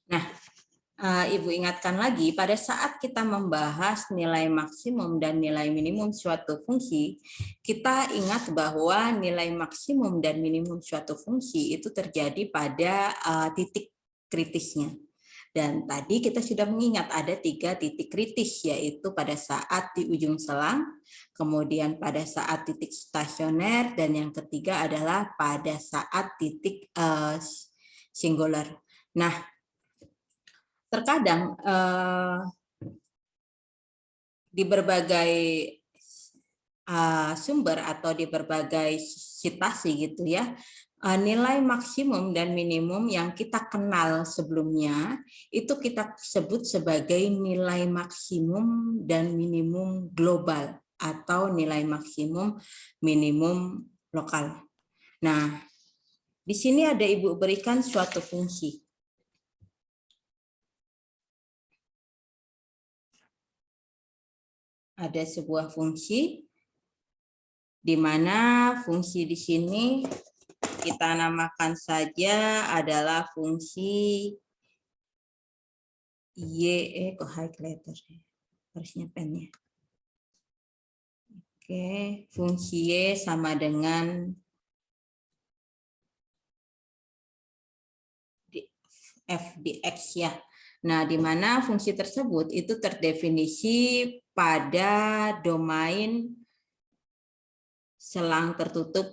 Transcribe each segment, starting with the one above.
Nah, Ibu ingatkan lagi, pada saat kita membahas nilai maksimum dan nilai minimum suatu fungsi, kita ingat bahwa nilai maksimum dan minimum suatu fungsi itu terjadi pada titik kritisnya. Dan tadi kita sudah mengingat ada 3 titik kritis, yaitu pada saat di ujung selang, kemudian pada saat titik stasioner, dan yang ketiga adalah pada saat titik singular. Nah, terkadang di berbagai sumber atau di berbagai situasi gitu ya, nilai maksimum dan minimum yang kita kenal sebelumnya itu kita sebut sebagai nilai maksimum dan minimum global atau nilai maksimum minimum lokal. Nah, di sini ada Ibu berikan suatu fungsi. Ada sebuah fungsi di mana fungsi di sini kita namakan saja adalah fungsi Y, kok highlighter harusnya pennya. Oke, fungsi Y sama dengan f dx ya. Nah, di mana fungsi tersebut itu terdefinisi pada domain selang tertutup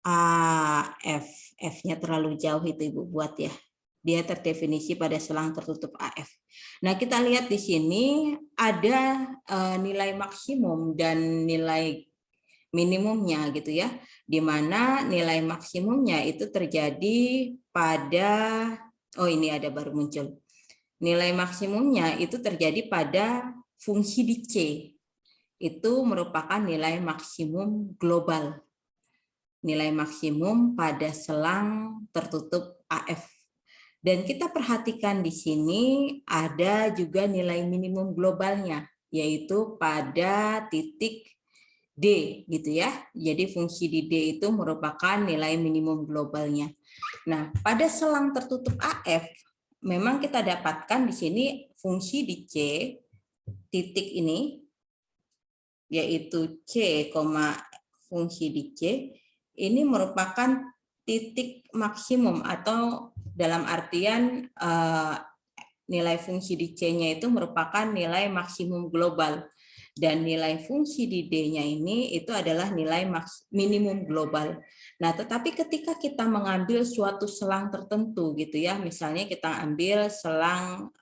AF. F-nya terlalu jauh itu Ibu buat ya. Dia terdefinisi pada selang tertutup AF. Nah, kita lihat di sini ada nilai maksimum dan nilai minimumnya gitu ya. Di mana nilai maksimumnya itu terjadi pada, oh ini ada baru muncul. Nilai maksimumnya itu terjadi pada fungsi di C. Itu merupakan nilai maksimum global. Nilai maksimum pada selang tertutup AF. Dan kita perhatikan di sini ada juga nilai minimum globalnya, yaitu pada titik D gitu ya. Jadi fungsi di D itu merupakan nilai minimum globalnya. Nah, pada selang tertutup AF memang kita dapatkan di sini fungsi di C titik ini yaitu C, fungsi di C ini merupakan titik maksimum atau dalam artian nilai fungsi di C-nya itu merupakan nilai maksimum global. Dan nilai fungsi di D-nya ini itu adalah nilai minimum global. Nah, tetapi ketika kita mengambil suatu selang tertentu gitu ya, misalnya kita ambil selang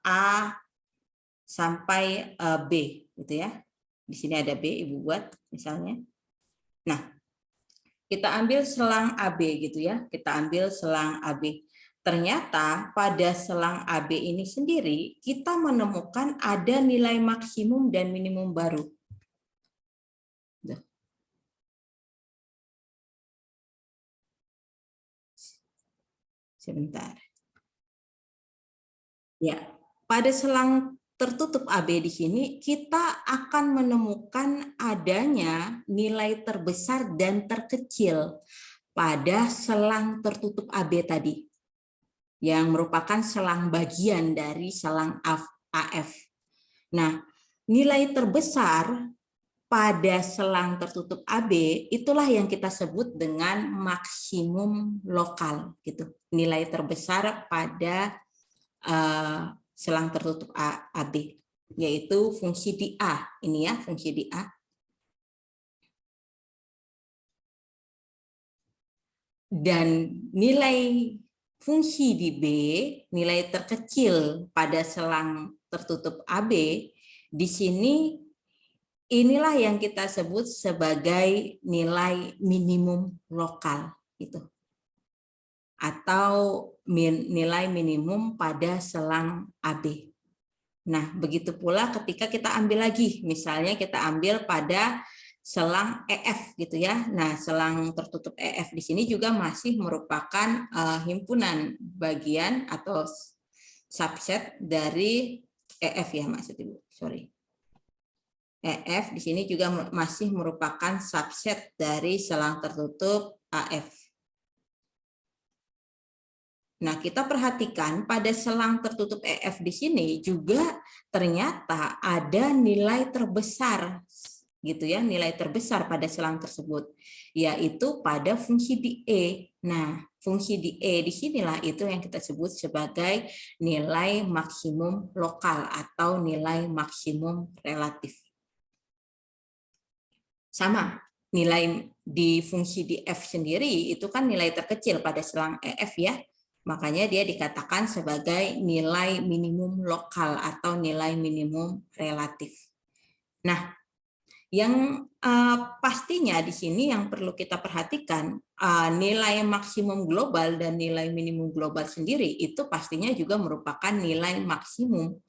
A sampai B gitu ya. Di sini ada B, Ibu buat misalnya. Nah, kita ambil selang AB gitu ya. Kita ambil selang AB. Ternyata pada selang AB ini sendiri kita menemukan ada nilai maksimum dan minimum baru. Sebentar. Ya, pada selang tertutup AB di sini kita akan menemukan adanya nilai terbesar dan terkecil pada selang tertutup AB tadi, yang merupakan selang bagian dari selang AF. Nah, nilai terbesar pada selang tertutup AB itulah yang kita sebut dengan maksimum lokal gitu. Nilai terbesar pada selang tertutup AB, yaitu fungsi di A. Ini ya, fungsi di A. Dan nilai fungsi di B, nilai terkecil pada selang tertutup AB, di sini inilah yang kita sebut sebagai nilai minimum lokal gitu. Atau nilai minimum pada selang AB. Nah, begitu pula ketika kita ambil lagi, misalnya kita ambil pada selang EF gitu ya. Nah, selang tertutup EF di sini juga masih merupakan himpunan bagian atau subset dari EF ya maksud Ibu. Sorry. EF di sini juga masih merupakan subset dari selang tertutup AF. Nah, kita perhatikan pada selang tertutup EF di sini juga ternyata ada nilai terbesar gitu ya, nilai terbesar pada selang tersebut, yaitu pada fungsi di E. Nah, fungsi di E di sinilah itu yang kita sebut sebagai nilai maksimum lokal atau nilai maksimum relatif. Sama, nilai di fungsi di F sendiri itu kan nilai terkecil pada selang EF ya. Makanya dia dikatakan sebagai nilai minimum lokal atau nilai minimum relatif. Nah, yang pastinya di sini yang perlu kita perhatikan, nilai maksimum global dan nilai minimum global sendiri itu pastinya juga merupakan nilai maksimum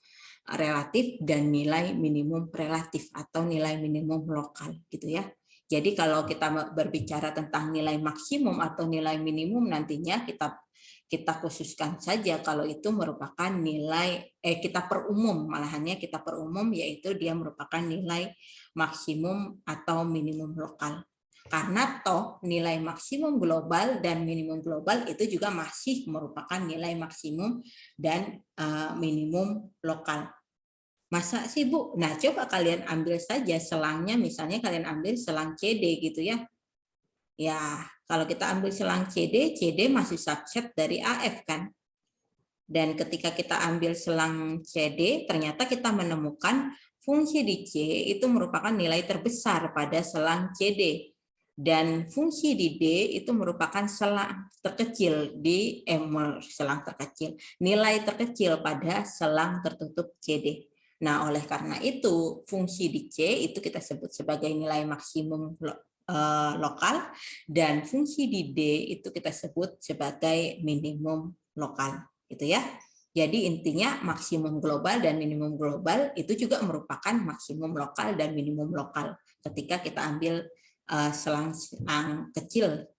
relatif dan nilai minimum relatif atau nilai minimum lokal gitu ya. Jadi kalau kita berbicara tentang nilai maksimum atau nilai minimum nantinya kita khususkan saja kalau itu merupakan nilai kita perumum, malahannya kita perumum, yaitu dia merupakan nilai maksimum atau minimum lokal. Karena toh nilai maksimum global dan minimum global itu juga masih merupakan nilai maksimum dan minimum lokal. Masa sih Bu? Nah, coba kalian ambil saja selangnya, misalnya kalian ambil selang CD gitu ya. Ya, kalau kita ambil selang CD, CD masih subset dari AF kan. Dan ketika kita ambil selang CD, ternyata kita menemukan fungsi di C itu merupakan nilai terbesar pada selang CD. Dan fungsi di D itu merupakan selang terkecil di selang terkecil. Nilai terkecil pada selang tertutup CD. Nah, oleh karena itu, fungsi di C itu kita sebut sebagai nilai maksimum lokal, dan fungsi di D itu kita sebut sebagai minimum lokal, gitu ya. Jadi intinya maksimum global dan minimum global itu juga merupakan maksimum lokal dan minimum lokal ketika kita ambil selang kecil,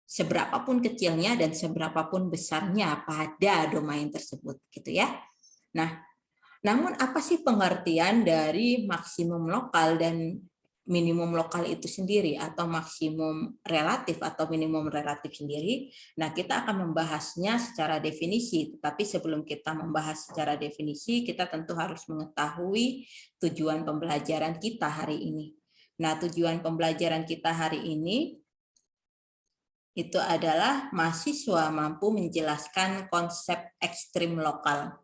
seberapapun kecilnya dan seberapapun besarnya pada domain tersebut, gitu ya. Nah, namun apa sih pengertian dari maksimum lokal dan minimum lokal itu sendiri, atau maksimum relatif atau minimum relatif sendiri? Nah, kita akan membahasnya secara definisi, tetapi sebelum kita membahas secara definisi, kita tentu harus mengetahui tujuan pembelajaran kita hari ini. Nah, tujuan pembelajaran kita hari ini itu adalah mahasiswa mampu menjelaskan konsep ekstrim lokal.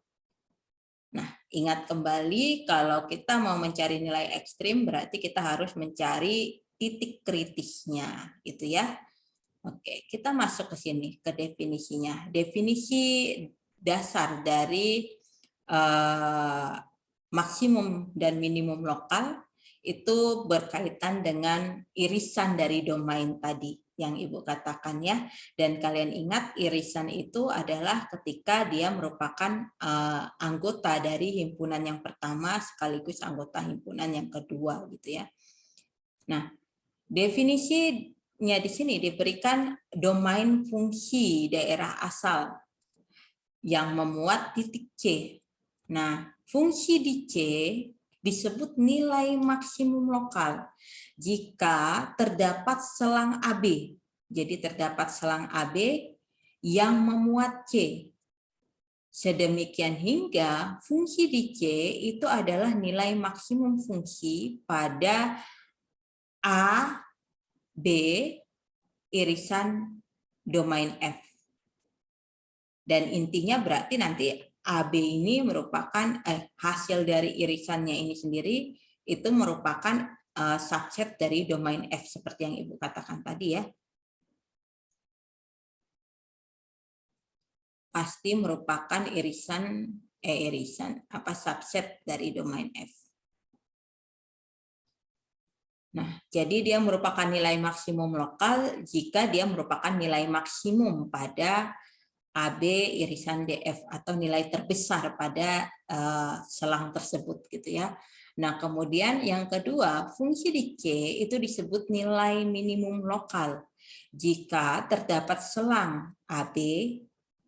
Nah, ingat kembali kalau kita mau mencari nilai ekstrim berarti kita harus mencari titik kritisnya, gitu ya. Oke, kita masuk ke sini ke definisinya. Definisi dasar dari maksimum dan minimum lokal itu berkaitan dengan irisan dari domain tadi yang Ibu katakan ya. Dan kalian ingat irisan itu adalah ketika dia merupakan anggota dari himpunan yang pertama sekaligus anggota himpunan yang kedua gitu ya. Nah, definisinya di sini diberikan domain fungsi daerah asal yang memuat titik C. Nah, fungsi di C disebut nilai maksimum lokal jika terdapat selang AB. Jadi terdapat selang AB yang memuat C. Sedemikian hingga fungsi di C itu adalah nilai maksimum fungsi pada A, B, irisan domain F. Dan intinya berarti nanti AB ini merupakan hasil dari irisannya ini sendiri itu merupakan subset dari domain F seperti yang Ibu katakan tadi ya. Pasti merupakan subset dari domain F. Nah, jadi dia merupakan nilai maksimum lokal jika dia merupakan nilai maksimum pada AB irisan DF atau nilai terbesar pada selang tersebut gitu ya. Nah, kemudian yang kedua, fungsi di C itu disebut nilai minimum lokal jika terdapat selang AB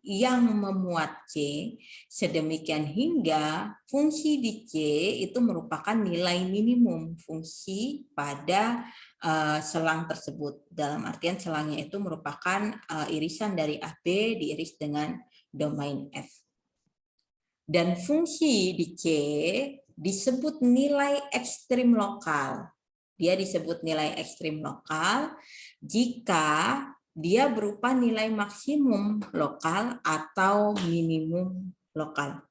yang memuat C sedemikian hingga fungsi di C itu merupakan nilai minimum fungsi pada selang tersebut. Dalam artian selangnya itu merupakan irisan dari AB diiris dengan domain F. Dan fungsi di C disebut nilai ekstrim lokal. Dia disebut nilai ekstrim lokal jika dia berupa nilai maksimum lokal atau minimum lokal.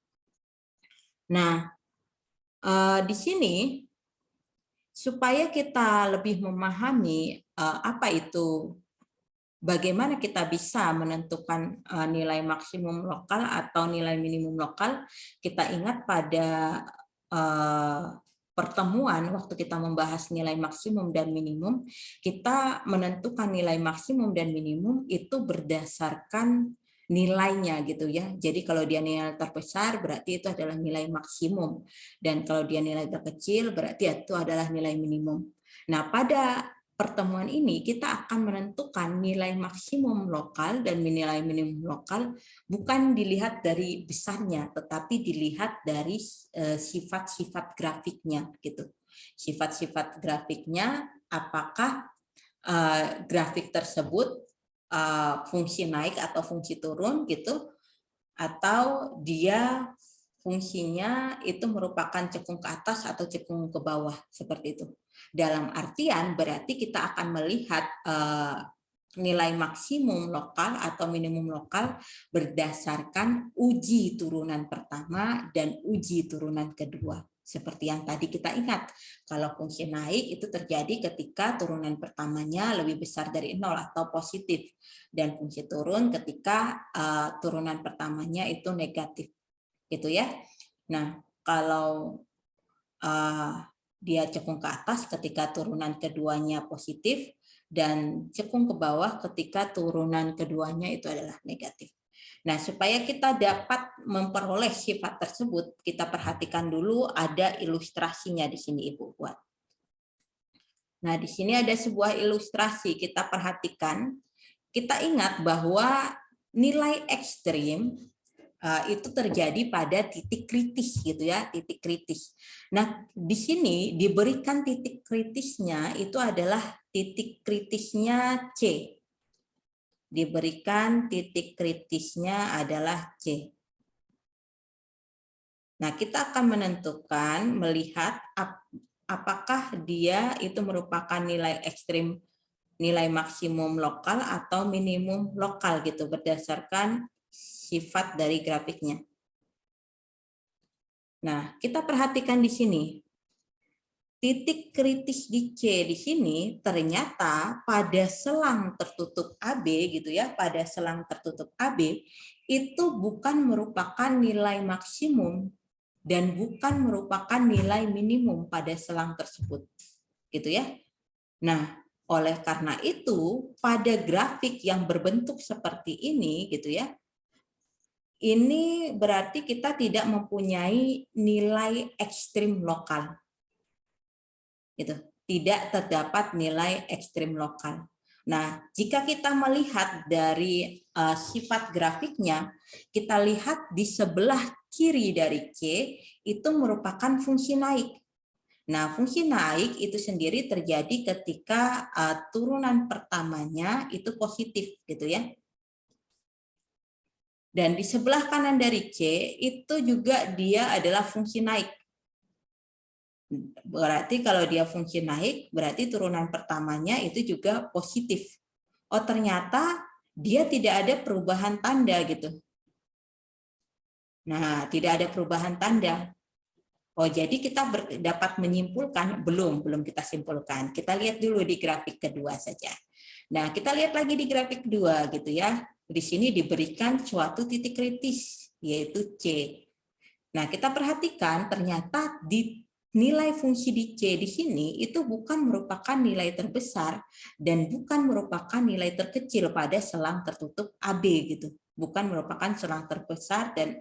Nah, di sini supaya kita lebih memahami apa itu, bagaimana kita bisa menentukan nilai maksimum lokal atau nilai minimum lokal, kita ingat pada pertemuan waktu kita membahas nilai maksimum dan minimum, kita menentukan nilai maksimum dan minimum itu berdasarkan nilainya gitu ya. Jadi kalau dia nilai terbesar berarti itu adalah nilai maksimum, dan kalau dia nilai terkecil berarti itu adalah nilai minimum. Nah, pada pertemuan ini kita akan menentukan nilai maksimum lokal dan nilai minimum lokal bukan dilihat dari besarnya, tetapi dilihat dari sifat-sifat grafiknya gitu. Sifat-sifat grafiknya, apakah grafik tersebut fungsi naik atau fungsi turun gitu, atau dia fungsinya itu merupakan cekung ke atas atau cekung ke bawah, seperti itu. Dalam artian berarti kita akan melihat nilai maksimum lokal atau minimum lokal berdasarkan uji turunan pertama dan uji turunan kedua. Seperti yang tadi kita ingat, kalau fungsi naik itu terjadi ketika turunan pertamanya lebih besar dari 0 atau positif, dan fungsi turun ketika turunan pertamanya itu negatif. Gitu ya. Nah, kalau dia cekung ke atas ketika turunan keduanya positif, dan cekung ke bawah ketika turunan keduanya itu adalah negatif. Nah, supaya kita dapat memperoleh sifat tersebut, kita perhatikan dulu ada ilustrasinya di sini Ibu buat. Nah, di sini ada sebuah ilustrasi, kita perhatikan, kita ingat bahwa nilai ekstrim itu terjadi pada titik kritis gitu ya, titik kritis. Nah, di sini diberikan titik kritisnya itu adalah titik kritisnya C. Diberikan titik kritisnya adalah C. Nah, kita akan menentukan, melihat apakah dia itu merupakan nilai ekstrim, nilai maksimum lokal atau minimum lokal gitu, berdasarkan sifat dari grafiknya. Nah, kita perhatikan di sini. Titik kritis di C di sini ternyata pada selang tertutup AB gitu ya, pada selang tertutup AB itu bukan merupakan nilai maksimum dan bukan merupakan nilai minimum pada selang tersebut. Gitu ya. Nah, oleh karena itu pada grafik yang berbentuk seperti ini gitu ya, ini berarti kita tidak mempunyai nilai ekstrim lokal. Gitu. Tidak terdapat nilai ekstrim lokal. Nah, jika kita melihat dari sifat grafiknya, kita lihat di sebelah kiri dari C itu merupakan fungsi naik. Nah, fungsi naik itu sendiri terjadi ketika turunan pertamanya itu positif gitu ya. Dan di sebelah kanan dari C itu juga dia adalah fungsi naik. Berarti kalau dia fungsi naik, berarti turunan pertamanya itu juga positif. Oh, ternyata dia tidak ada perubahan tanda gitu. Nah, tidak ada perubahan tanda. Oh, jadi kita dapat menyimpulkan, belum kita simpulkan. Kita lihat dulu di grafik kedua saja. Nah, kita lihat lagi di grafik kedua gitu ya. Di sini diberikan suatu titik kritis, yaitu C. Nah, kita perhatikan ternyata di nilai fungsi di C di sini itu bukan merupakan nilai terbesar dan bukan merupakan nilai terkecil pada selang tertutup AB gitu. Bukan merupakan selang terbesar dan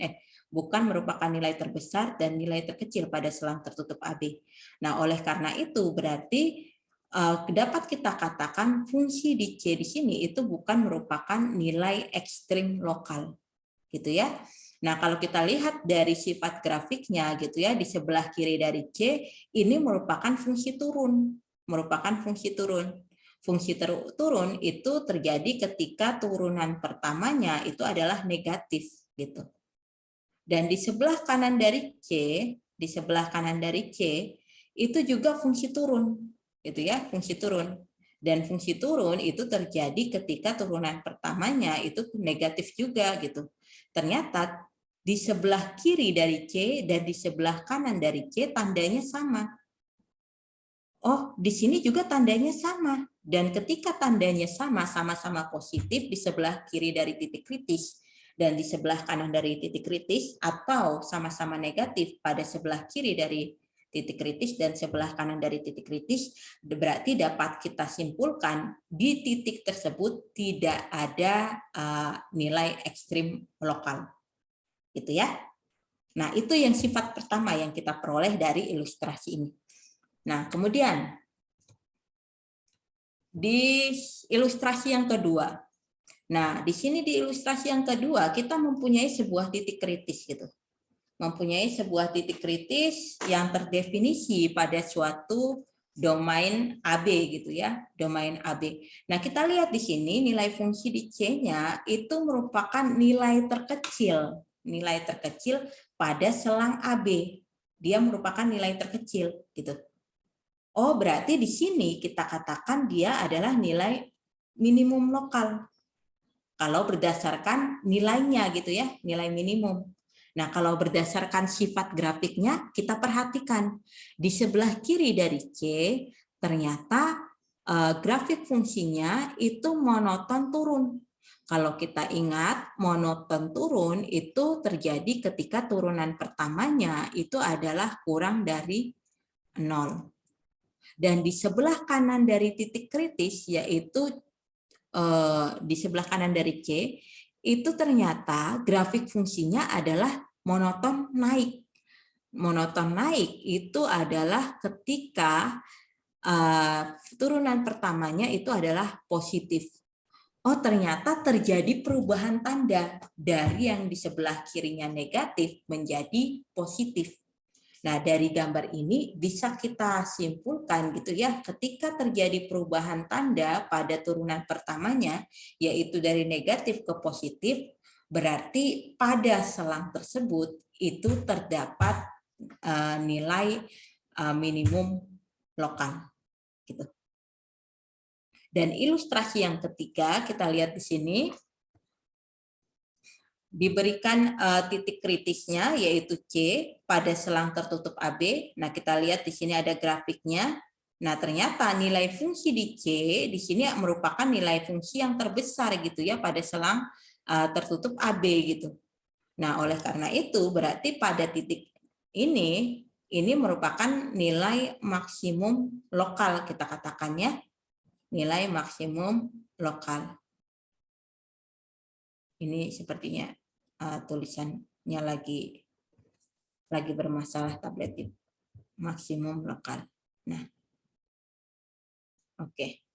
bukan merupakan nilai terbesar dan nilai terkecil pada selang tertutup AB. Nah, oleh karena itu berarti dapat kita katakan fungsi di C di sini itu bukan merupakan nilai ekstrim lokal. gitu ya. Nah, kalau kita lihat dari sifat grafiknya gitu ya, di sebelah kiri dari C ini merupakan fungsi turun, Fungsi turun itu terjadi ketika turunan pertamanya itu adalah negatif gitu. Dan di sebelah kanan dari C, itu juga fungsi turun, gitu ya, fungsi turun. Dan fungsi turun itu terjadi ketika turunan pertamanya itu negatif juga gitu. Ternyata di sebelah kiri dari C dan di sebelah kanan dari C tandanya sama. Oh, di sini juga tandanya sama. Dan ketika tandanya sama, sama-sama positif di sebelah kiri dari titik kritis dan di sebelah kanan dari titik kritis, atau sama-sama negatif pada sebelah kiri dari titik kritis dan sebelah kanan dari titik kritis, berarti dapat kita simpulkan di titik tersebut tidak ada nilai ekstrim lokal. Gitu ya. Nah, itu yang sifat pertama yang kita peroleh dari ilustrasi ini. Nah, kemudian di ilustrasi yang kedua. Nah, di sini di ilustrasi yang kedua kita mempunyai sebuah titik kritis gitu. Mempunyai sebuah titik kritis yang terdefinisi pada suatu domain AB gitu ya, domain AB. Nah, kita lihat di sini nilai fungsi di C-nya itu merupakan nilai terkecil pada selang AB. Dia merupakan nilai terkecil gitu. Oh, berarti di sini kita katakan dia adalah nilai minimum lokal. Kalau berdasarkan nilainya gitu ya, nilai minimum. Nah, kalau berdasarkan sifat grafiknya, kita perhatikan di sebelah kiri dari C, ternyata grafik fungsinya itu monoton turun. Kalau kita ingat, monoton turun itu terjadi ketika turunan pertamanya itu adalah kurang dari 0. Dan di sebelah kanan dari titik kritis, yaitu di sebelah kanan dari C, itu ternyata grafik fungsinya adalah monoton naik. Monoton naik itu adalah ketika turunan pertamanya itu adalah positif. Oh, ternyata terjadi perubahan tanda dari yang di sebelah kirinya negatif menjadi positif. Nah, dari gambar ini bisa kita simpulkan gitu ya, ketika terjadi perubahan tanda pada turunan pertamanya, yaitu dari negatif ke positif, berarti pada selang tersebut itu terdapat nilai minimum lokal. Gitu. Dan ilustrasi yang ketiga, kita lihat di sini, diberikan titik kritisnya yaitu C pada selang tertutup AB. Nah, kita lihat di sini ada grafiknya. Nah, ternyata nilai fungsi di C di sini merupakan nilai fungsi yang terbesar gitu ya pada selang tertutup AB gitu. Nah, oleh karena itu berarti pada titik ini merupakan nilai maksimum lokal, kita katakannya nilai maksimum lokal. Ini sepertinya tulisannya lagi bermasalah tablet itu. Maksimum lokal. Nah, oke.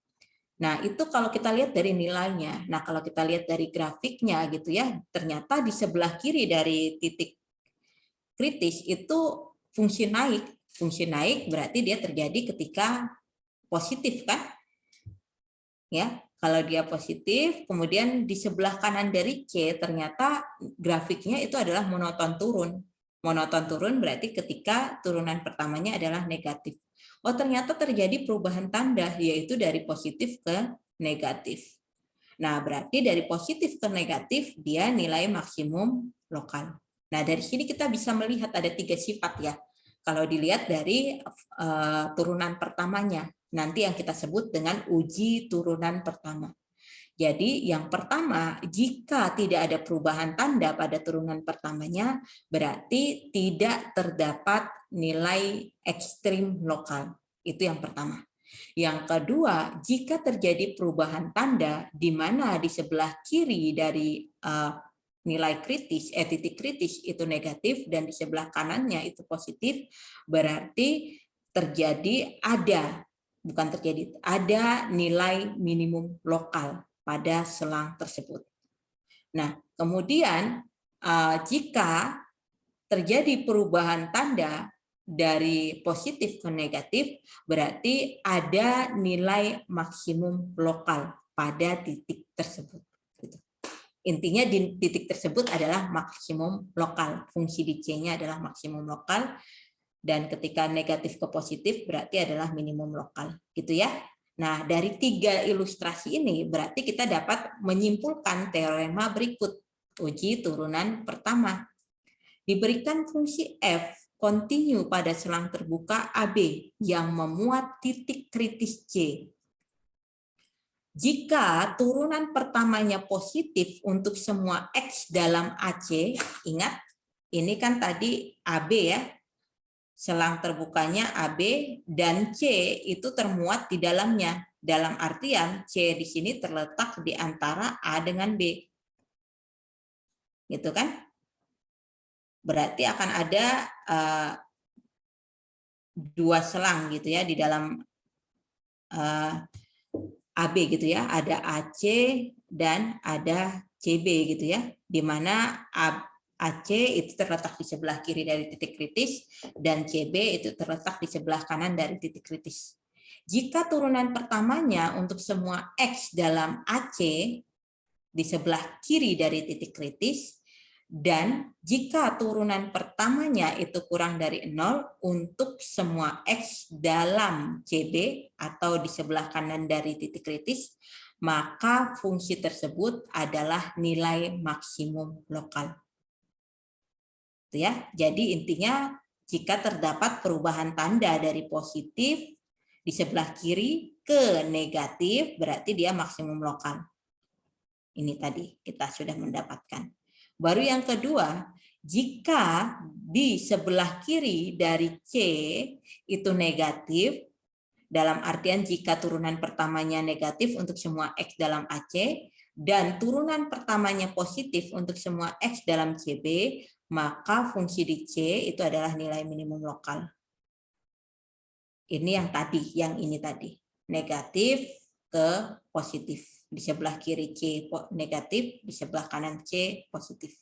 Nah, itu kalau kita lihat dari nilainya. Nah, kalau kita lihat dari grafiknya gitu ya, ternyata di sebelah kiri dari titik kritis itu fungsi naik. Fungsi naik berarti dia terjadi ketika positif kan? Ya, kalau dia positif, kemudian di sebelah kanan dari C ternyata grafiknya itu adalah monoton turun. Monoton turun berarti ketika turunan pertamanya adalah negatif. Oh, ternyata terjadi perubahan tanda, yaitu dari positif ke negatif. Nah, berarti dari positif ke negatif, dia nilai maksimum lokal. Nah, dari sini kita bisa melihat ada 3 sifat ya. Kalau dilihat dari turunan pertamanya, nanti yang kita sebut dengan uji turunan pertama. Jadi yang pertama, jika tidak ada perubahan tanda pada turunan pertamanya, berarti tidak terdapat nilai ekstrim lokal. Itu yang pertama. Yang kedua, jika terjadi perubahan tanda di mana di sebelah kiri dari nilai kritis, titik kritis itu negatif dan di sebelah kanannya itu positif, berarti ada nilai minimum lokal pada selang tersebut. Nah, kemudian jika terjadi perubahan tanda dari positif ke negatif, berarti ada nilai maksimum lokal pada titik tersebut. Intinya di titik tersebut adalah maksimum lokal. Fungsi di C-nya adalah maksimum lokal. Dan ketika negatif ke positif berarti adalah minimum lokal. Gitu ya. Nah, dari 3 ilustrasi ini berarti kita dapat menyimpulkan teorema berikut. Uji turunan pertama. Diberikan fungsi f kontinu pada selang terbuka AB yang memuat titik kritis C. Jika turunan pertamanya positif untuk semua X dalam AC, ingat ini kan tadi AB ya, selang terbukanya AB dan C itu termuat di dalamnya. Dalam artian C di sini terletak di antara A dengan B. Gitu kan? Berarti akan ada 2 selang gitu ya di dalam AB gitu ya. Ada AC dan ada CB gitu ya. Di mana AC itu terletak di sebelah kiri dari titik kritis dan CB itu terletak di sebelah kanan dari titik kritis. Jika turunan pertamanya untuk semua X dalam AC di sebelah kiri dari titik kritis, dan jika turunan pertamanya itu kurang dari 0 untuk semua X dalam CB atau di sebelah kanan dari titik kritis, maka fungsi tersebut adalah nilai maksimum lokal. Ya, jadi intinya jika terdapat perubahan tanda dari positif di sebelah kiri ke negatif, berarti dia maksimum lokal. Ini tadi kita sudah mendapatkan. Baru yang kedua, jika di sebelah kiri dari C itu negatif, dalam artian jika turunan pertamanya negatif untuk semua X dalam AC, dan turunan pertamanya positif untuk semua X dalam CB, maka fungsi di C itu adalah nilai minimum lokal. Ini yang tadi, yang ini tadi. Negatif ke positif. Di sebelah kiri C negatif, di sebelah kanan C positif.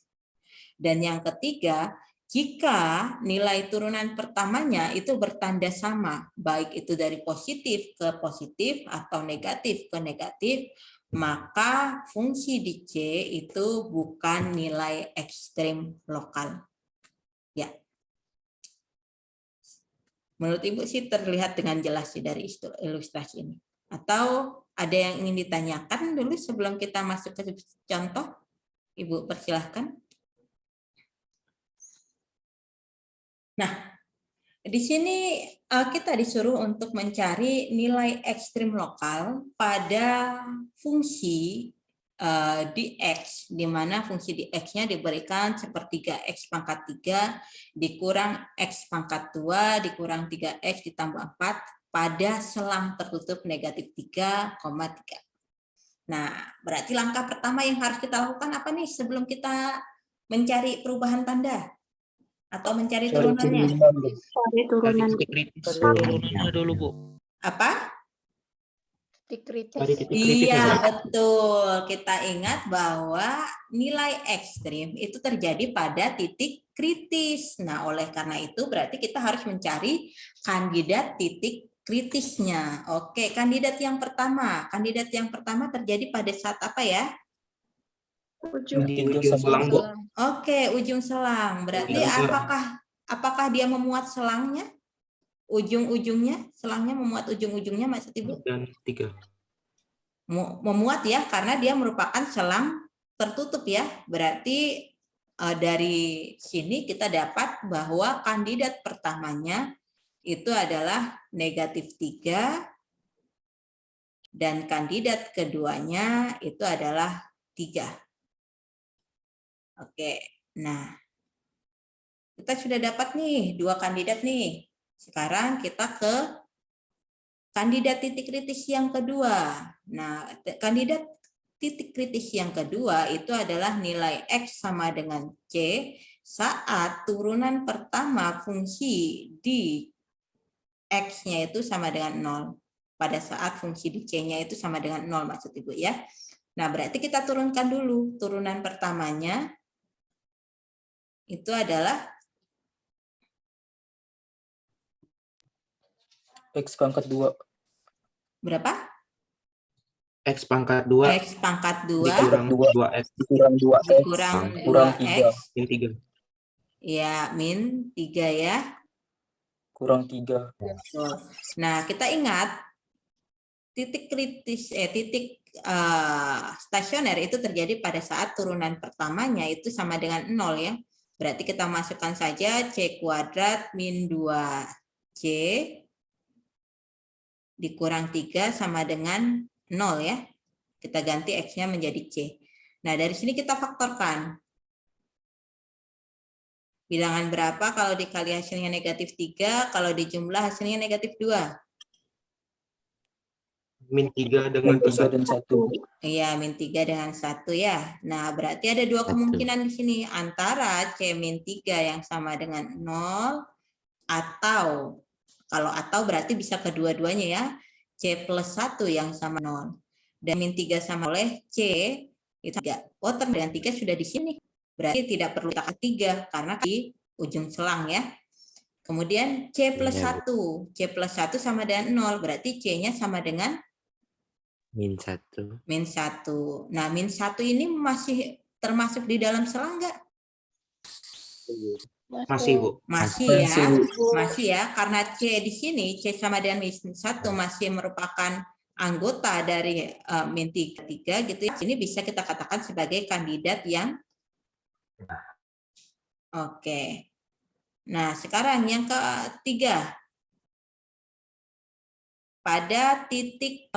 Dan yang ketiga, jika nilai turunan pertamanya itu bertanda sama, baik itu dari positif ke positif atau negatif ke negatif, maka fungsi di C itu bukan nilai ekstrem lokal. Ya. Menurut Ibu sih terlihat dengan jelas sih dari ilustrasi ini. Atau ada yang ingin ditanyakan dulu sebelum kita masuk ke contoh? Ibu persilahkan. Nah, di sini kita disuruh untuk mencari nilai ekstrim lokal pada fungsi di X, di mana fungsi di X-nya diberikan sepertiga X pangkat 3 dikurang X pangkat 2 dikurang 3X ditambah 4 pada selang tertutup negatif 3,3. Nah, berarti langkah pertama yang harus kita lakukan apa nih sebelum kita mencari perubahan tanda? Atau mencari turunannya? Cari turunan. Turunannya dulu, Bu. Apa? Titik kritis. Iya, betul. Kita ingat bahwa nilai ekstrim itu terjadi pada titik kritis. Nah, oleh karena itu berarti kita harus mencari kandidat titik kritisnya. Oke, kandidat yang pertama. Kandidat yang pertama terjadi pada saat apa ya? Ujung selang, Bu. Oke, ujung selang. Berarti apakah dia memuat selangnya? Ujung-ujungnya, selangnya memuat ujung-ujungnya, maksud Ibu? Dan 3. Memuat ya, karena dia merupakan selang tertutup ya. Berarti dari sini kita dapat bahwa kandidat pertamanya itu adalah negatif 3 dan kandidat keduanya itu adalah 3. Oke, nah kita sudah dapat nih 2 kandidat nih. Sekarang kita ke kandidat titik kritis yang kedua. Nah, kandidat titik kritis yang kedua itu adalah nilai X sama dengan C saat turunan pertama fungsi di X-nya itu sama dengan 0. Pada saat fungsi di C-nya itu sama dengan 0 maksud Ibu ya. Nah, berarti kita turunkan dulu turunan pertamanya itu adalah X pangkat 2 berapa? X pangkat 2 X pangkat 2 dikurang 2X dikurang 2X dikurang kurang 2X. min 3. Ya, min 3 ya. kurang 3. Betul. Nah, kita ingat titik kritis, titik stasioner itu terjadi pada saat turunan pertamanya itu sama dengan 0 ya. Berarti kita masukkan saja C kuadrat min 2C dikurang 3 sama dengan 0 ya. Kita ganti X-nya menjadi C. Nah, dari sini kita faktorkan. Bilangan berapa kalau dikali hasilnya negatif 3, kalau dijumlah hasilnya negatif 2? Min 3 Min dengan 3 dan 1. Iya, min 3 dengan 1 ya. Nah, berarti ada dua kemungkinan di sini. Antara C min 3 yang sama dengan 0, atau, kalau atau berarti bisa kedua-duanya ya. C plus 1 yang sama 0. Dan min 3 sama oleh C, itu 3. Oh, dengan 3 sudah di sini. Berarti tidak perlu kita 3, karena di ujung selang ya. Kemudian C plus 1. C plus 1 sama dengan 0. Berarti C-nya sama dengan min 1. min 1. Nah, min 1 ini masih termasuk di dalam selang nggak? Masih, Bu. Masih ya. Masih. Masih ya. Karena C di sini, C sama dengan min 1 masih merupakan anggota dari min 3 gitu ya. Ini bisa kita katakan sebagai kandidat yang oke. Nah, sekarang yang ketiga. Pada titik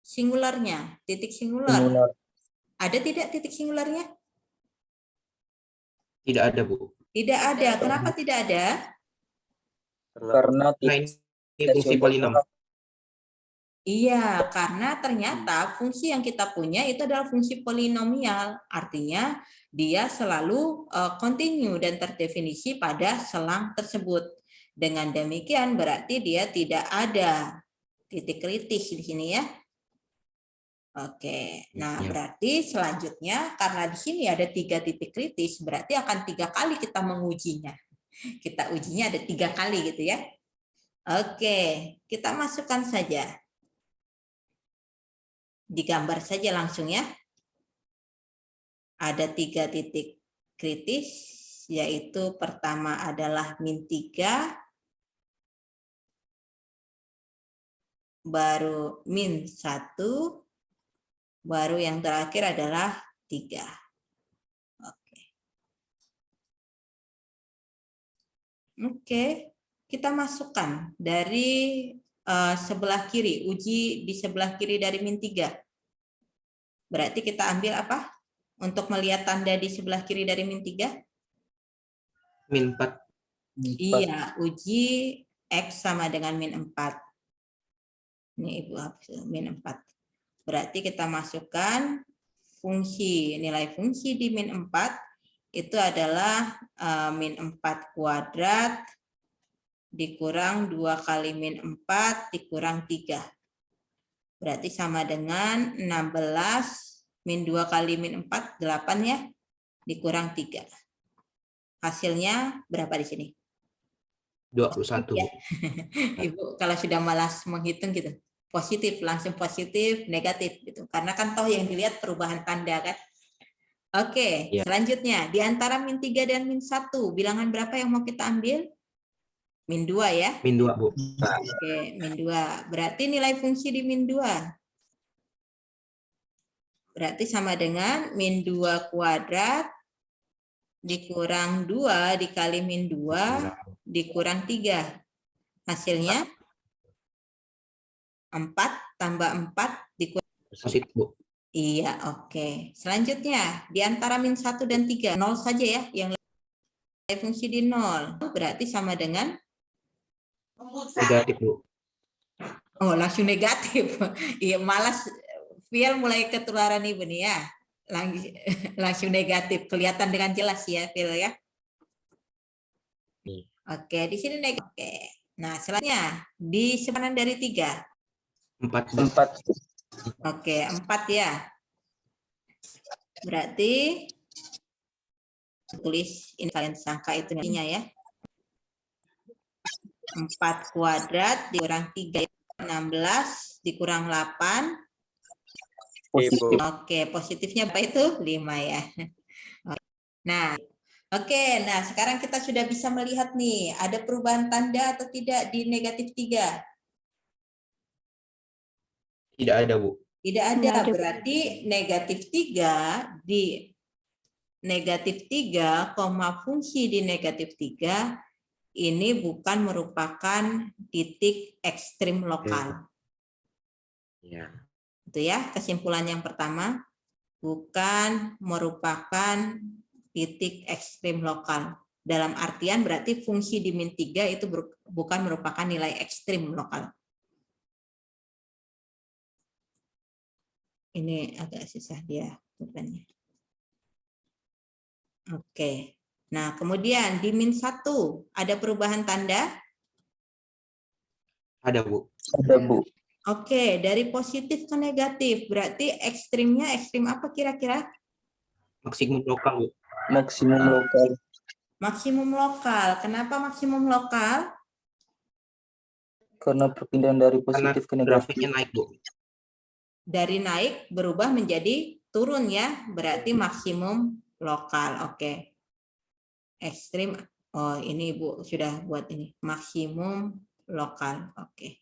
singularnya, titik singular. Ada tidak titik singularnya? Tidak ada, Bu. Tidak ada. Kenapa tidak ada? Karena Nah, ini fungsi polinom. Iya, karena ternyata fungsi yang kita punya itu adalah fungsi polinomial. Artinya dia selalu kontinu dan terdefinisi pada selang tersebut. Dengan demikian berarti dia tidak ada titik kritis di sini ya. Oke, nah berarti selanjutnya karena di sini ada 3 titik kritis, berarti akan 3 kali kita mengujinya. Kita ujinya ada 3 kali gitu ya. Oke, kita masukkan saja. Digambar saja langsung ya. Ada 3 titik kritis, yaitu pertama adalah min 3, baru min 1, baru yang terakhir adalah 3. Oke, kita masukkan dari sebelah kiri, uji di sebelah kiri dari min 3. Berarti kita ambil apa? Untuk melihat tanda di sebelah kiri dari min 3? Min 4. Iya, uji X sama dengan min 4. Ini Ibu hapus min 4. Berarti kita masukkan fungsi, nilai fungsi di min 4 itu adalah min 4 kuadrat dikurang 2 kali min 4 dikurang 3. Berarti sama dengan 16 min 2 kali min 4, 8 ya, dikurang 3. Hasilnya berapa di sini? 21. Ya. Ibu kalau sudah malas menghitung gitu, positif, langsung positif, negatif gitu. Karena kan toh yang dilihat perubahan tanda kan. Oke, Ya. Selanjutnya di antara min 3 dan min 1, bilangan berapa yang mau kita ambil? Min 2 ya. Min 2, Bu. Oke, min 2. Berarti nilai fungsi di min 2. Berarti sama dengan min 2 kuadrat dikurang 2 dikali min 2 dikurang 3. Hasilnya 4 tambah 4 dikurang. Positif, Bu. Iya, oke. Selanjutnya, di antara min 1 dan 3, 0 saja ya. Yang fungsi di 0. Berarti sama dengan? Negatif, Bu. Oh, langsung negatif. Iya, malas. Fiel mulai ketularan Ibu nih ya. Langsung negatif. Kelihatan dengan jelas ya, Fiel ya. Oke, di sini negatif. Oke. Nah, selanjutnya, di sepanan dari 3. 4. 4. Oke, 4 ya. Berarti tulis ini kalian sangka itu nantinya ya. 4 kuadrat dikurang 3 16 dikurang 8. Positif. Oke, positifnya apa itu? 5 ya. Nah, oke. Nah, sekarang kita sudah bisa melihat nih, ada perubahan tanda atau tidak di negatif 3? Tidak ada, Bu. Tidak ada, Nggak ada. berarti negatif 3 di negatif 3, fungsi di negatif 3 ini bukan merupakan titik ekstrim lokal. Ya. Itu ya, kesimpulan yang pertama, bukan merupakan titik ekstrim lokal. Dalam artian berarti fungsi di min 3 itu bukan merupakan nilai ekstrim lokal. Ini agak susah dia bukannya. Oke. Nah, kemudian di min 1 ada perubahan tanda? Ada, Bu. Ada, Bu. Oke, dari positif ke negatif, berarti ekstrimnya ekstrim apa kira-kira? Maksimum lokal, Bu. Maksimum lokal. Maksimum lokal. Kenapa maksimum lokal? Karena perpindahan dari Karena positif ke negatif. grafiknya naik, Bu. Dari naik berubah menjadi turun ya, berarti maksimum lokal. Oke. Ekstrim. Oh, ini Ibu sudah buat ini. Maksimum lokal. Oke.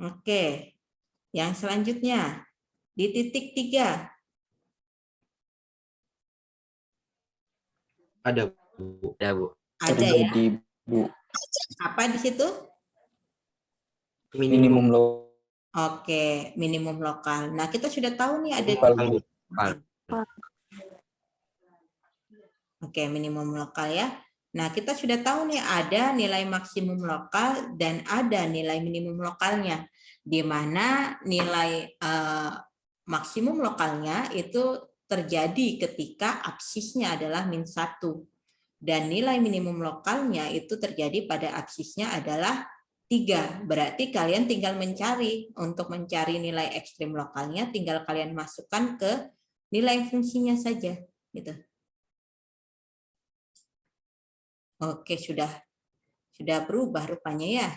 Oke. Yang selanjutnya di titik 3. Ada, Bu. Ada, Bu. Ada ya. Terjadi, Bu. Apa di situ? Minimum lokal. Oke, minimum lokal. Nah, kita sudah tahu nih ada lokal, Bu. Oke, minimum lokal ya. Nah, kita sudah tahu nih ada nilai maksimum lokal dan ada nilai minimum lokalnya. Di mana nilai maksimum lokalnya itu terjadi ketika absisnya adalah min 1. Dan nilai minimum lokalnya itu terjadi pada absisnya adalah 3. Berarti kalian tinggal mencari. Untuk mencari nilai ekstrim lokalnya, tinggal kalian masukkan ke nilai fungsinya saja. Gitu. Oke, sudah berubah rupanya ya.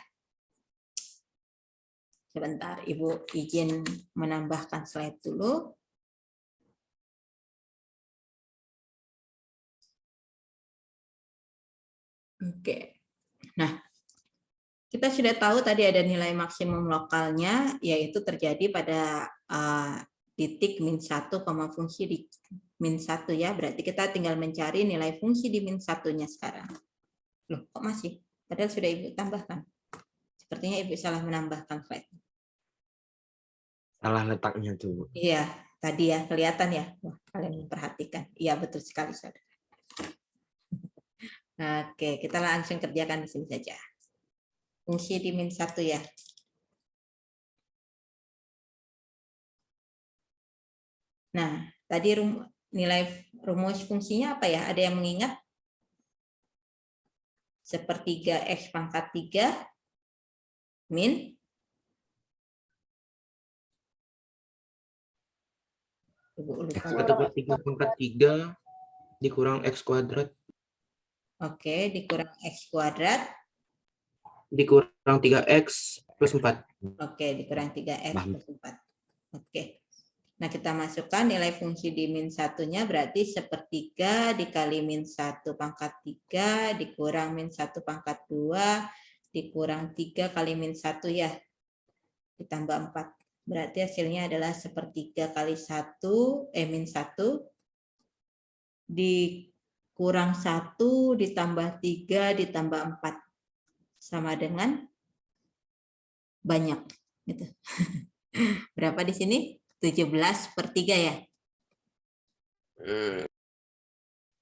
Sebentar, Ibu izin menambahkan slide dulu. Oke. Nah, kita sudah tahu tadi ada nilai maksimum lokalnya, yaitu terjadi pada titik min 1, fungsi di min 1 ya. Berarti kita tinggal mencari nilai fungsi di min 1-nya sekarang. Loh, kok masih? Padahal sudah Ibu tambahkan. Sepertinya Ibu salah menambahkan slide. Salah letaknya tuh, Bu. Iya, tadi ya kelihatan ya. Wah, kalian memperhatikan. Iya, betul sekali, Saudara. Oke, kita langsung kerjakan di sini saja. Fungsi di min 1 ya. Nah, tadi nilai rumus fungsinya apa ya? Ada yang mengingat? Sepertiga X pangkat 3 min X/3 pangkat 3 dikurang X kuadrat Oke, dikurang X kuadrat. dikurang 3X plus 4. Oke, dikurang 3X plus 4. Oke. Nah, kita masukkan nilai fungsi di min 1-nya berarti sepertiga dikali min 1 pangkat 3 dikurang min 1 pangkat 2 dikurang 3 kali min 1 ya. Ditambah 4. Berarti hasilnya adalah sepertiga kali 1, min 1 dikurang 1 ditambah 3 ditambah 4. Sama dengan banyak. Gitu. Berapa di sini? 17/3 ya?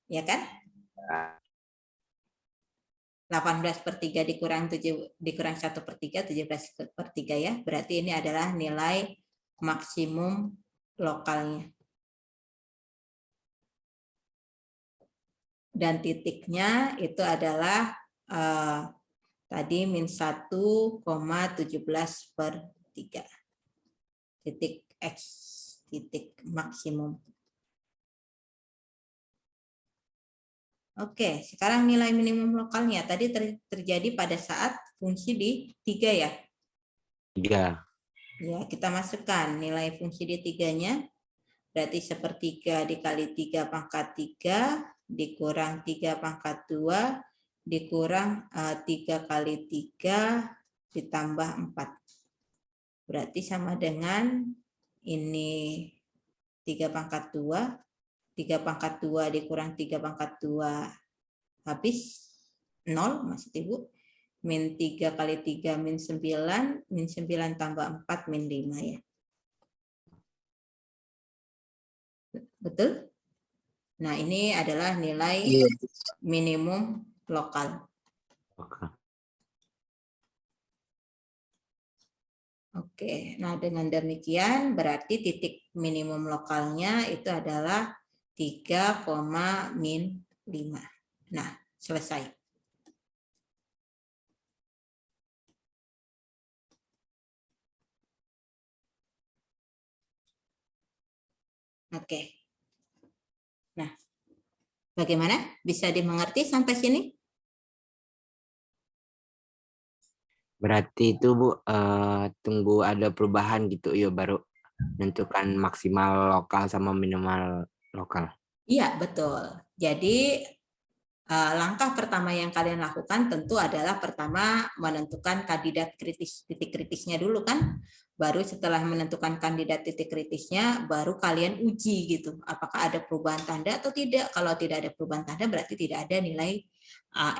Ya kan? 18/3 dikurang 1/3, 17/3 ya. Berarti ini adalah nilai maksimum lokalnya. Dan titiknya itu adalah tadi min 1,17/3. Titik X, titik maksimum. Oke, sekarang nilai minimum lokalnya tadi terjadi pada saat fungsi di 3 ya. 3. Ya, kita masukkan nilai fungsi di 3-nya. Berarti sepertiga dikali 3 pangkat 3 dikurang 3 pangkat 2 dikurang 3 kali 3 ditambah 4. Berarti sama dengan ini 3 pangkat 2. 3 pangkat 2 dikurang 3 pangkat 2 habis 0, masih Ibu. Min 3 kali 3 min 9, min 9 tambah 4 min 5 ya. Betul? Nah, ini adalah nilai minimum lokal. Oke, nah dengan demikian berarti titik minimum lokalnya itu adalah 3, min 5. Nah, selesai. Oke. Nah, bagaimana? Bisa dimengerti sampai sini? Berarti itu Bu, tunggu ada perubahan gitu ya baru menentukan maksimal lokal sama minimal lokal. Iya, betul. Jadi langkah pertama yang kalian lakukan tentu adalah pertama menentukan kandidat kritis, titik kritisnya dulu kan. Baru setelah menentukan kandidat titik kritisnya, baru kalian uji gitu. Apakah ada perubahan tanda atau tidak. Kalau tidak ada perubahan tanda berarti tidak ada nilai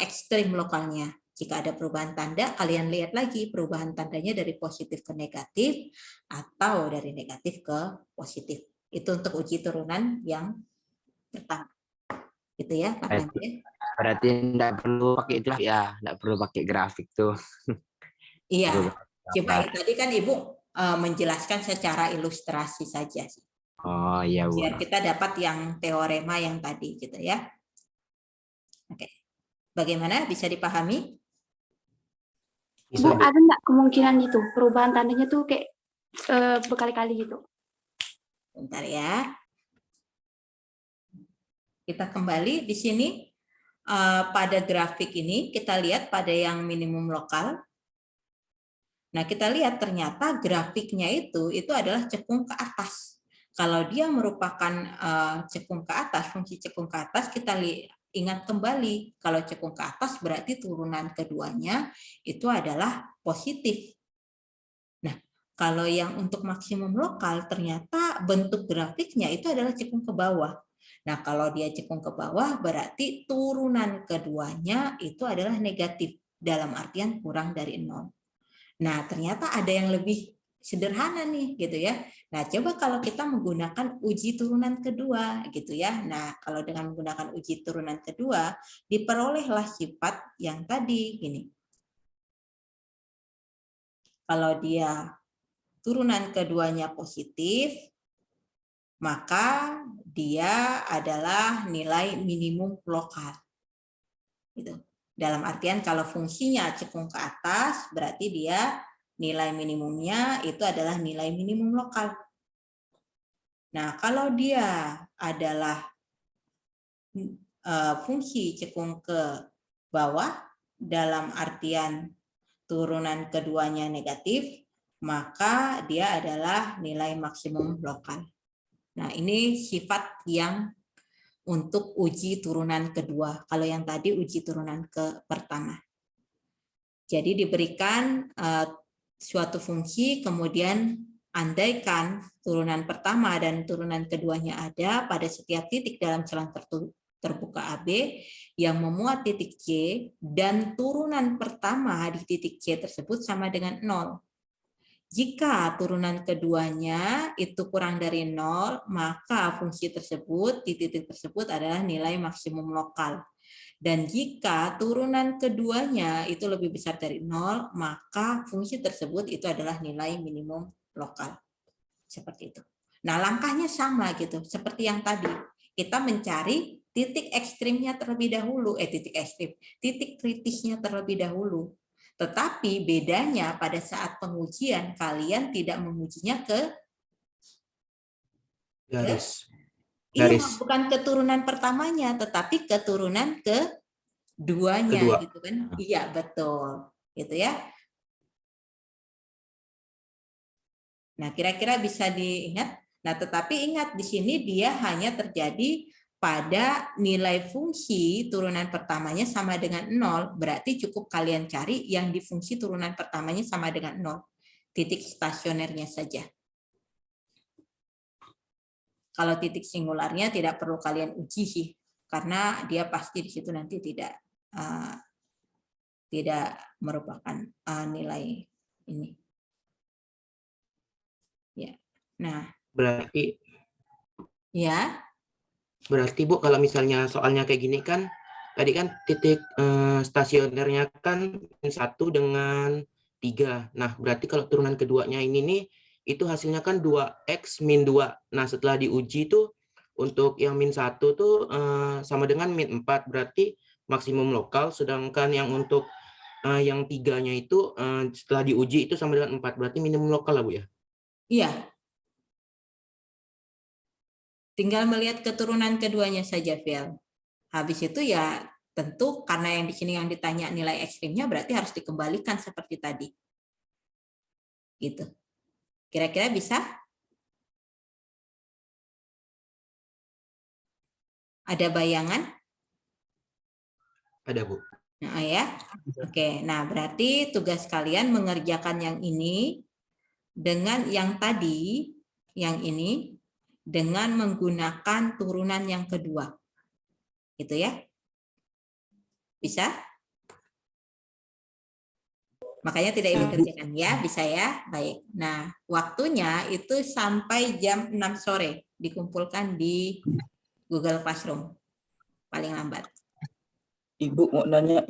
ekstrim lokalnya. Jika ada perubahan tanda, kalian lihat lagi perubahan tandanya dari positif ke negatif atau dari negatif ke positif. Itu untuk uji turunan yang pertama. Gitu ya, Pak Tamrin. Berarti enggak perlu pakai itu ya, enggak perlu pakai grafik tuh. Iya, coba tadi kan Ibu menjelaskan secara ilustrasi saja sih. Oh iya Bu. Biar kita dapat yang teorema yang tadi gitu ya. Oke. Bagaimana, bisa dipahami? Bu, ada nggak kemungkinan gitu perubahan tandanya tuh kayak berkali-kali gitu? Bentar ya. Kita kembali di sini pada grafik ini kita lihat pada yang minimum lokal. Nah, kita lihat ternyata grafiknya itu adalah cekung ke atas. Kalau dia merupakan cekung ke atas, fungsi cekung ke atas, kita ingat kembali kalau cekung ke atas berarti turunan keduanya itu adalah positif. Nah, kalau yang untuk maksimum lokal ternyata bentuk grafiknya itu adalah cekung ke bawah. Nah, kalau dia cekung ke bawah berarti turunan keduanya itu adalah negatif dalam artian kurang dari 0. Nah, ternyata ada yang lebih sederhana nih gitu ya. Nah, coba kalau kita menggunakan uji turunan kedua gitu ya. Nah, kalau dengan menggunakan uji turunan kedua diperolehlah sifat yang tadi gini. Kalau dia turunan keduanya positif, maka dia adalah nilai minimum lokal. Gitu. Dalam artian kalau fungsinya cekung ke atas, berarti dia nilai minimumnya itu adalah nilai minimum lokal. Nah, kalau dia adalah fungsi cekung ke bawah, dalam artian turunan keduanya negatif, maka dia adalah nilai maksimum lokal. Nah, ini sifat yang untuk uji turunan kedua. Kalau yang tadi uji turunan ke pertama. Jadi diberikan suatu fungsi, kemudian andaikan turunan pertama dan turunan keduanya ada pada setiap titik dalam celang terbuka AB yang memuat titik C dan turunan pertama di titik C tersebut sama dengan 0. Jika turunan keduanya itu kurang dari 0, maka fungsi tersebut di titik tersebut adalah nilai maksimum lokal. Dan jika turunan keduanya itu lebih besar dari 0, maka fungsi tersebut itu adalah nilai minimum lokal. Seperti itu. Nah, langkahnya sama gitu, seperti yang tadi. Kita mencari titik ekstrimnya terlebih dahulu, titik kritisnya terlebih dahulu. Tetapi bedanya pada saat pengujian, kalian tidak mengujinya ke garis. Iya, bukan keturunan pertamanya, tetapi keturunan keduanya, Kedua. gitu kan? Iya, betul, gitu ya. Nah, kira-kira bisa diingat. Nah, tetapi ingat di sini dia hanya terjadi pada nilai fungsi turunan pertamanya sama dengan 0. Berarti cukup kalian cari yang di fungsi turunan pertamanya sama dengan 0. Titik stasionernya saja. Kalau titik singularnya tidak perlu kalian uji sih, karena dia pasti di situ nanti tidak merupakan nilai ini. Ya, nah. Berarti Ya. Berarti Bu, kalau misalnya soalnya kayak gini kan, tadi kan titik stasionernya kan 1 dengan 3. Nah, berarti kalau turunan keduanya ini nih, itu hasilnya kan 2x min 2. Nah, setelah diuji tuh, untuk yang min 1 tuh sama dengan min 4. Berarti maksimum lokal, sedangkan yang untuk yang 3-nya itu setelah diuji itu sama dengan 4. Berarti minimum lokal lah Bu ya? Iya. Tinggal melihat keturunan keduanya saja, Phil. Habis itu ya tentu karena yang di sini yang ditanya nilai ekstrimnya berarti harus dikembalikan seperti tadi. Gitu. Kira-kira bisa? Ada bayangan? Ada Bu. Nah, ya. Oke, nah berarti tugas kalian mengerjakan yang ini dengan yang tadi, yang ini, dengan menggunakan turunan yang kedua. Gitu ya. Bisa? Makanya tidak ingin kerjakan ya, bisa ya. Baik. Nah, waktunya itu sampai jam 6 sore dikumpulkan di Google Classroom. Paling lambat. Ibu mau nanya